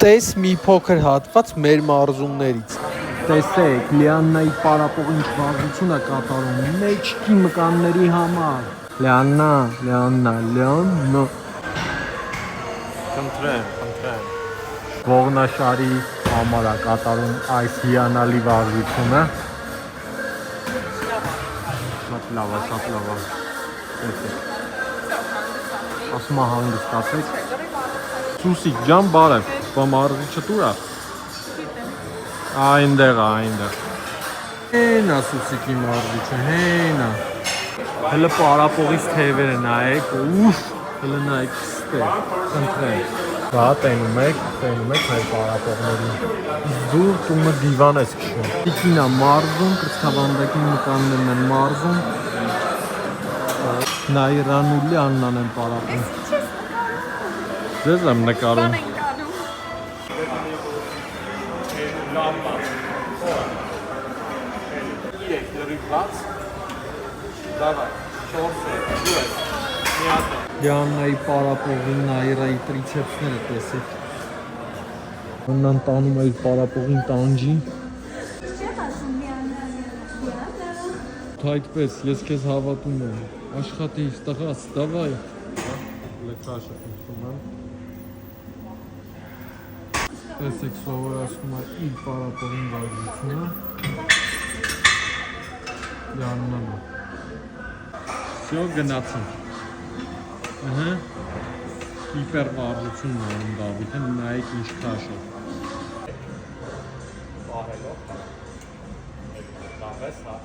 Տես մի փոքր հատված մեր մարզումներից։ Տեսեք, Լիաննայի պարապողի ինչ վարժություն է կատարում մեջքի մկանների համար։ Լիաննա։ Խնդրեմ։ Ողնաշարի համար է կատարում այս հիանալի վարժությունը։ Շատ լավ է։ Տեսեք։ Ասում է հանգստացեք։ Սուսիկ ջան, բարև, բամարզիչը տուր է։ Այնտեղ։ Հենա Սուսիկի մարզիչը, հենա։ Հələ պարապողից թևերը նայեք, հələ նայեք ստեղ, խնդրեմ։ Դա տենում եք հայ պարապողներին։ Դու տունը դիվան ես քշում։ Տիկին է մարզում, կրծքավանդակի մկաններն են մարզում։ Նայրանուլի Աննան են պարապում։ Ձեզ եմ նկարում։ Լիաննայի պարապողին Նայրայի տրիցեպսները տեսեք։ Աննան տանում է իր պարապողին տանջի։ Այդպես, ես քեզ հավատում եմ։ Աշխատիր, տղաս, դավայ։ Լեքաշը խնդրում եմ։ Տեսեք, սովորացնում է իր պարապողին վարժությունը։ Լիաննան է։ Всё, գնացինք։ Իպեր վարժությունն է անում Դավիթը, նայեք ինչ քաշը։ Բարելով։ Լավ ես, հա։